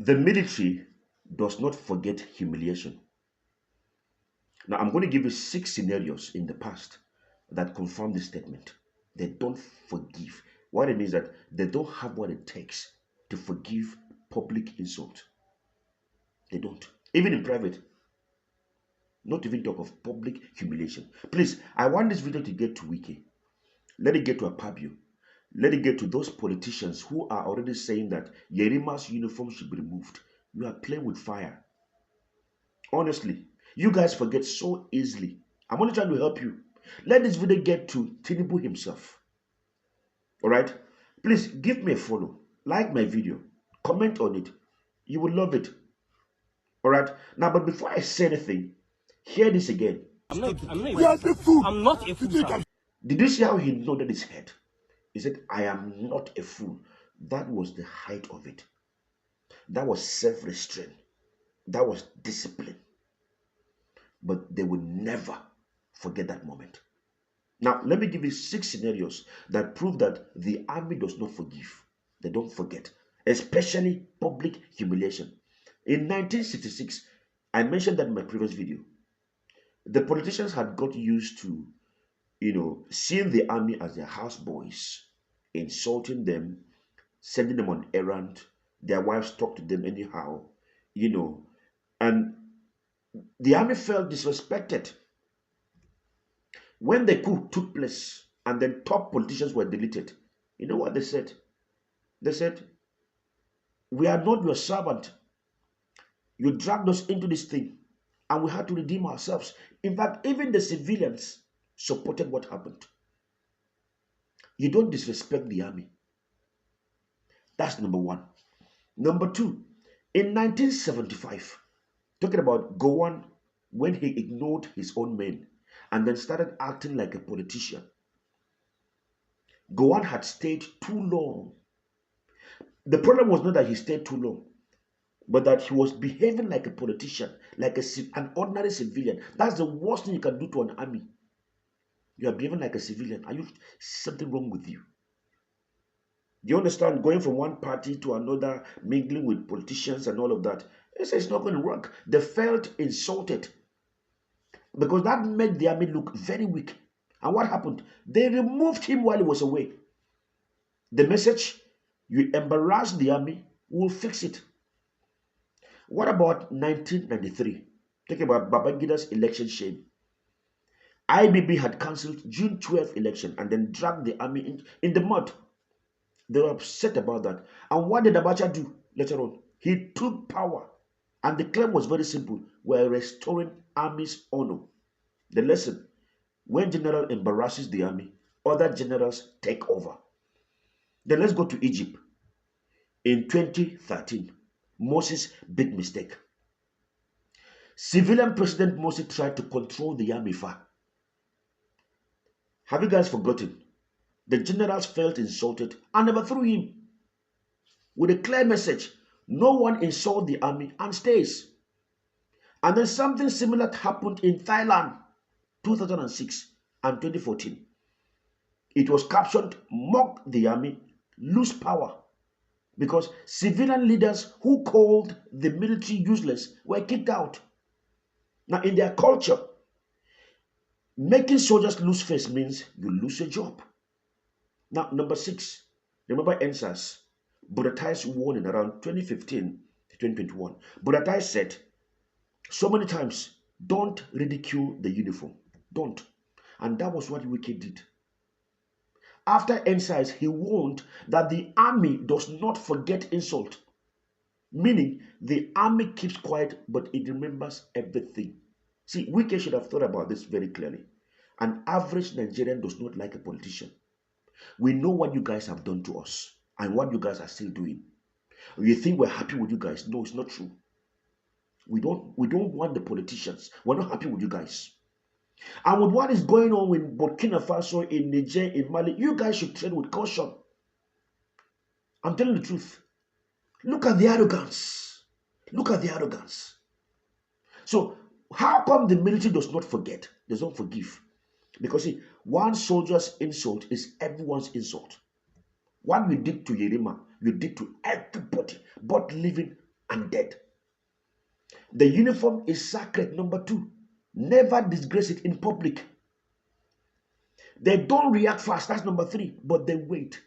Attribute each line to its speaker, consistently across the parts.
Speaker 1: The military does not forget humiliation. Now, I'm going to give you six scenarios in the past that confirm this statement. They don't forgive. What it means that they don't have what it takes to forgive public insult. They don't. Even in private, not even talk of public humiliation. Please, I want this video to get to Wiki. Let it get to Apabio. Let it get to those politicians who are already saying that Yerima's uniform should be removed. You are playing with fire. Honestly, you guys forget so easily. I'm only trying to help you. Let this video get to Tinubu himself. Alright? Please give me a follow. Like my video. Comment on it. You will love it. Alright? Now, but before I say anything, hear this again.
Speaker 2: I'm not a fool, sir.
Speaker 1: Did you see how he nodded his head? He said, I am not a fool. That was the height of it. That was self-restraint. That was discipline. But they will never forget that moment. Now, let me give you six scenarios that prove that the army does not forgive. They don't forget, especially public humiliation. In 1966, I mentioned that in my previous video, the politicians had got used to, seeing the army as their houseboys, insulting them, sending them on errand. Their wives talk to them anyhow, and the army felt disrespected. When the coup took place and then top politicians were deleted, you know what they said? They said, we are not your servant. You dragged us into this thing and we had to redeem ourselves. In fact, even the civilians supported what happened. You don't disrespect the army. That's number one. Number two, in 1975, talking about Gowon when he ignored his own men and then started acting like a politician. Gowon had stayed too long. The problem was not that he stayed too long, but that he was behaving like a politician, like an ordinary civilian. That's the worst thing you can do to an army. You are behaving like a civilian. Are you something wrong with you? Do you understand? Going from one party to another, mingling with politicians and all of that. It's not going to work. They felt insulted because that made the army look very weak. And what happened? They removed him while he was away. The message, you embarrass the army, we'll fix it. What about 1993? Talking about Babangida's election shame. IBB had cancelled June 12th election and then dragged the army in the mud. They were upset about that. And what did Abacha do later on? He took power. And the claim was very simple. We're restoring army's honor. The lesson, when general embarrasses the army, other generals take over. Then let's go to Egypt. In 2013, Morsi's big mistake. Civilian President Morsi tried to control the army far. Have you guys forgotten? The generals felt insulted and overthrew him with a clear message. No one insult the army and stays. And then something similar happened in Thailand, 2006 and 2014. It was captured, mocked the army, lose power. Because civilian leaders who called the military useless were kicked out. Now, in their culture, making soldiers lose face means you lose your job. Now, number 6, remember NSAS, Buratai's warning around 2015 to 2021. Buratai said so many times, don't ridicule the uniform. Don't. And that was what Wiki did. After NSAS, he warned that the army does not forget insult. Meaning, the army keeps quiet, but it remembers everything. See, Wiki should have thought about this very clearly. An average Nigerian does not like a politician. We know what you guys have done to us and what you guys are still doing. You think we're happy with you guys? No, it's not true. We don't want the politicians. We're not happy with you guys. And with what is going on in Burkina Faso, in Niger, in Mali, you guys should tread with caution. I'm telling the truth. Look at the arrogance. Look at the arrogance. So, how come the military does not forget? Does not forgive? Because see, one soldier's insult is everyone's insult. What you did to Yerima, you did to everybody, both living and dead. The uniform is sacred. Number two, never disgrace it in public. They don't react fast. That's number three, but they wait.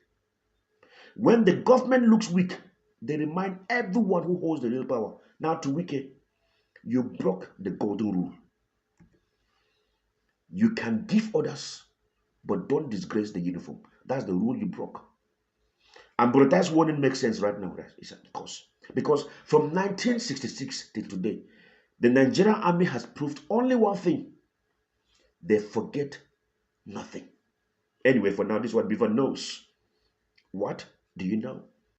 Speaker 1: When the government looks weak, they remind everyone who holds the real power. Now, to Wike, you broke the golden rule. You can give orders, but don't disgrace the uniform. That's the rule you broke. And Brota's warning makes sense right now. Right? It's because from 1966 till today, the Nigerian army has proved only one thing: they forget nothing. Anyway, for now, this is what Bivan knows. What do you know?